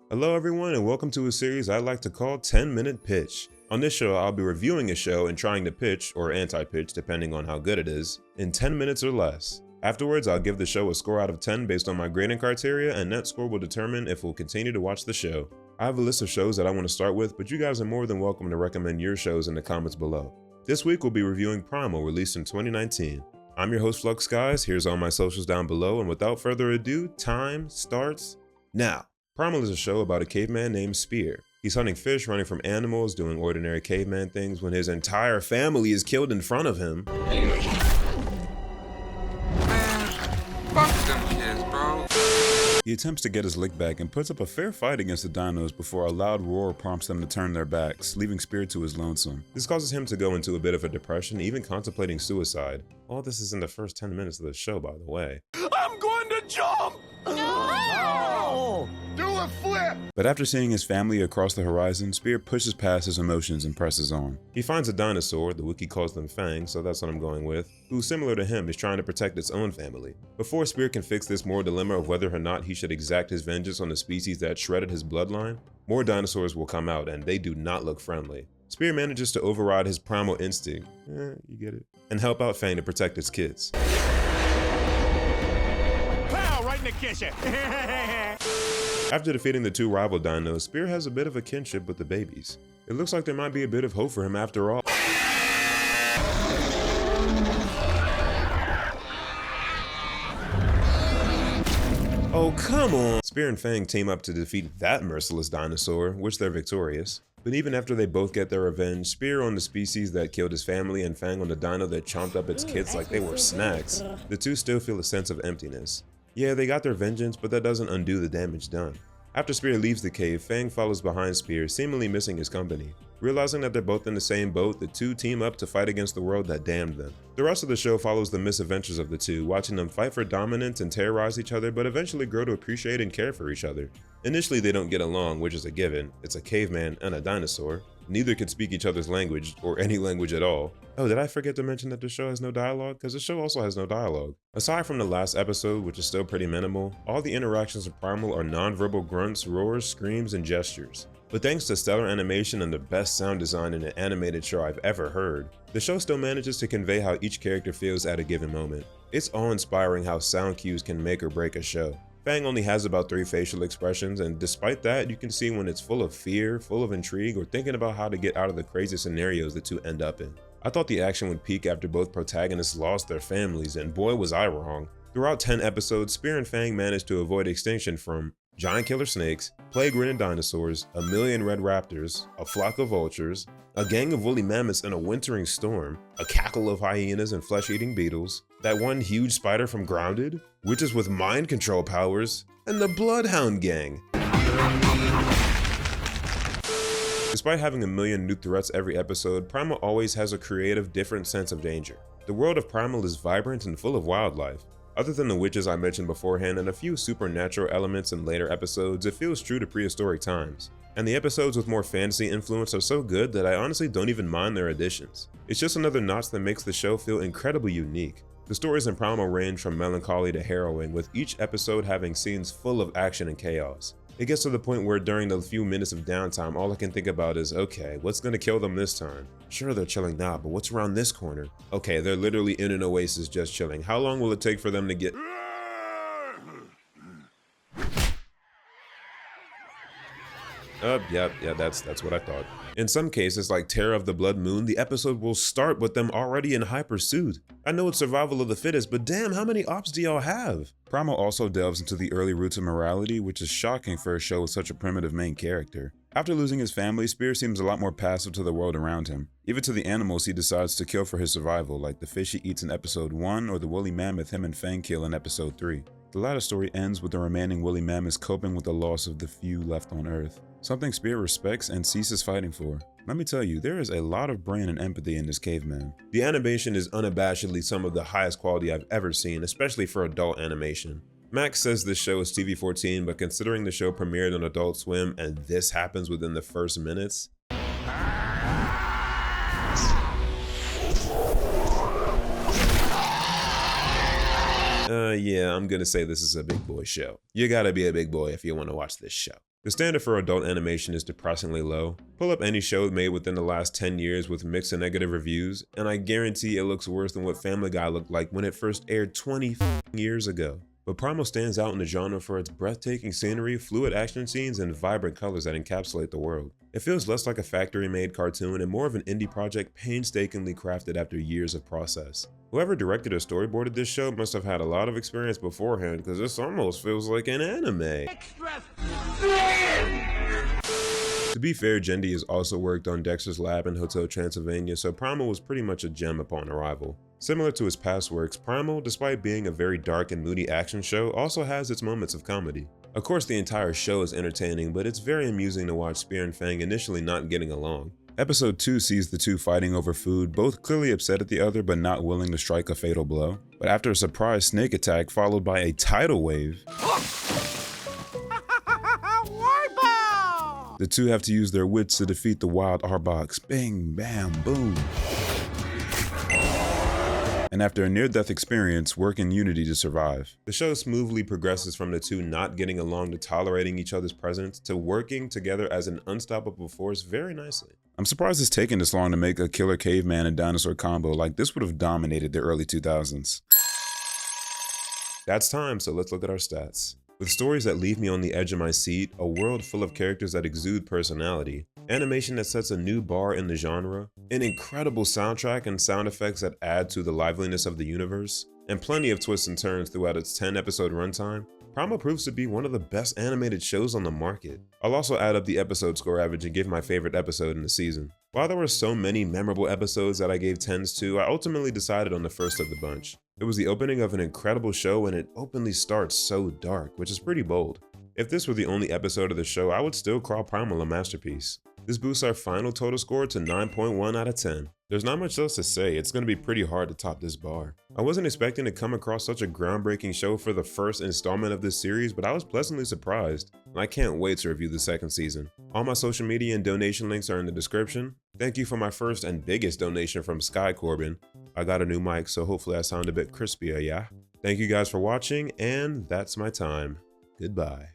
Hello everyone and welcome to a series I like to call 10-Minute Pitch. On this show, I'll be reviewing a show and trying to pitch, or anti-pitch depending on how good it is, in 10 minutes or less. Afterwards, I'll give the show a score out of 10 based on my grading criteria, and that score will determine if we'll continue to watch the show. I have a list of shows that I want to start with, but you guys are more than welcome to recommend your shows in the comments below. This week we'll be reviewing Primal, released in 2019. I'm your host Flux Guys, here's all my socials down below, and without further ado, time starts now. Primal is a show about a caveman named Spear. He's hunting fish, running from animals, doing ordinary caveman things when his entire family is killed in front of him. Man, fuck them kids, bro. He attempts to get his lick back and puts up a fair fight against the Dinos before a loud roar prompts them to turn their backs, leaving Spear to his lonesome. This causes him to go into a bit of a depression, even contemplating suicide. All this is in the first 10 minutes of the show, by the way. I'm going to jump! No! Do a flip! But after seeing his family across the horizon, Spear pushes past his emotions and presses on. He finds a dinosaur, the wiki calls them fangs, so that's what I'm going with, who, similar to him, is trying to protect its own family. Before Spear can fix this moral dilemma of whether or not he should exact his vengeance on the species that shredded his bloodline, more dinosaurs will come out, and they do not look friendly. Spear manages to override his primal instinct, you get it, and help out Fang to protect its kids. Pow! Right in the kitchen! After defeating the two rival dinos, Spear has a bit of a kinship with the babies. It looks like there might be a bit of hope for him after all. Oh, come on! Spear and Fang team up to defeat that merciless dinosaur, which they're victorious. But even after they both get their revenge, Spear on the species that killed his family and Fang on the dino that chomped up its kids like they were snacks, the two still feel a sense of emptiness. Yeah, they got their vengeance, but that doesn't undo the damage done. After Spear leaves the cave, Fang follows behind Spear, seemingly missing his company. Realizing that they're both in the same boat, the two team up to fight against the world that damned them. The rest of the show follows the misadventures of the two, watching them fight for dominance and terrorize each other, but eventually grow to appreciate and care for each other. Initially they don't get along, which is a given. It's a caveman and a dinosaur. Neither can speak each other's language, or any language at all. Oh, did I forget to mention that the show has no dialogue? Because the show also has no dialogue. Aside from the last episode, which is still pretty minimal, all the interactions of Primal are non-verbal grunts, roars, screams, and gestures. But thanks to stellar animation and the best sound design in an animated show I've ever heard, the show still manages to convey how each character feels at a given moment. It's awe-inspiring how sound cues can make or break a show. Fang only has about 3 facial expressions, and despite that, you can see when it's full of fear, full of intrigue, or thinking about how to get out of the crazy scenarios the two end up in. I thought the action would peak after both protagonists lost their families, and boy was I wrong. Throughout 10 episodes, Spear and Fang managed to avoid extinction from giant killer snakes, plague-ridden dinosaurs, a million red raptors, a flock of vultures, a gang of woolly mammoths in a wintering storm, a cackle of hyenas and flesh-eating beetles, that one huge spider from Grounded, witches with mind control powers, and the Bloodhound Gang. Despite having a million new threats every episode, Primal always has a creative, different sense of danger. The world of Primal is vibrant and full of wildlife. Other than the witches I mentioned beforehand and a few supernatural elements in later episodes, it feels true to prehistoric times. And the episodes with more fantasy influence are so good that I honestly don't even mind their additions. It's just another notch that makes the show feel incredibly unique. The stories in Primal range from melancholy to harrowing, with each episode having scenes full of action and chaos. It gets to the point where during the few minutes of downtime, all I can think about is, okay, what's gonna kill them this time? Sure, they're chilling now, but what's around this corner? Okay, they're literally in an oasis just chilling. How long will it take for them to get... Yeah, that's what I thought. In some cases, like Terror of the Blood Moon, the episode will start with them already in high pursuit. I know it's survival of the fittest, but damn, how many ops do y'all have? Primal also delves into the early roots of morality, which is shocking for a show with such a primitive main character. After losing his family, Spear seems a lot more passive to the world around him. Even to the animals he decides to kill for his survival, like the fish he eats in episode 1 or the woolly mammoth him and Fang kill in episode 3. The latter story ends with the remaining woolly mammoths coping with the loss of the few left on Earth, something Spear respects and ceases fighting for. Let me tell you, there is a lot of brain and empathy in this caveman. The animation is unabashedly some of the highest quality I've ever seen, especially for adult animation. Max says this show is TV-14, but considering the show premiered on Adult Swim and this happens within the first minutes, yeah, I'm gonna say this is a big boy show. You gotta be a big boy if you want to watch this show. The standard for adult animation is depressingly low. Pull up any show made within the last 10 years with mixed and negative reviews, and I guarantee it looks worse than what Family Guy looked like when it first aired 20 years ago. But Primal stands out in the genre for its breathtaking scenery, fluid action scenes, and vibrant colors that encapsulate the world. It feels less like a factory-made cartoon and more of an indie project painstakingly crafted after years of process. Whoever directed or storyboarded this show must have had a lot of experience beforehand, because this almost feels like an anime. To be fair, Jendi has also worked on Dexter's Lab and Hotel Transylvania, so Primal was pretty much a gem upon arrival. Similar to his past works, Primal, despite being a very dark and moody action show, also has its moments of comedy. Of course, the entire show is entertaining, but it's very amusing to watch Spear and Fang initially not getting along. Episode 2 sees the two fighting over food, both clearly upset at the other but not willing to strike a fatal blow. But after a surprise snake attack followed by a tidal wave, the two have to use their wits to defeat the wild Arbox. Bing, bam, boom. And after a near-death experience, work in unity to survive. The show smoothly progresses from the two not getting along to tolerating each other's presence to working together as an unstoppable force very nicely. I'm surprised it's taken this long to make a killer caveman and dinosaur combo. Like, this would have dominated the early 2000s. That's time, so let's look at our stats. With stories that leave me on the edge of my seat, a world full of characters that exude personality, animation that sets a new bar in the genre, an incredible soundtrack and sound effects that add to the liveliness of the universe, and plenty of twists and turns throughout its 10-episode runtime, Primal proves to be one of the best animated shows on the market. I'll also add up the episode score average and give my favorite episode in the season. While there were so many memorable episodes that I gave 10s to, I ultimately decided on the first of the bunch. It was the opening of an incredible show and it openly starts so dark, which is pretty bold. If this were the only episode of the show, I would still call Primal a masterpiece. This boosts our final total score to 9.1 out of 10. There's not much else to say, it's going to be pretty hard to top this bar. I wasn't expecting to come across such a groundbreaking show for the first installment of this series, but I was pleasantly surprised, and I can't wait to review the second season. All my social media and donation links are in the description. Thank you for my first and biggest donation from Sky Corbin. I got a new mic, so hopefully I sound a bit crispier, yeah? Thank you guys for watching, and that's my time. Goodbye.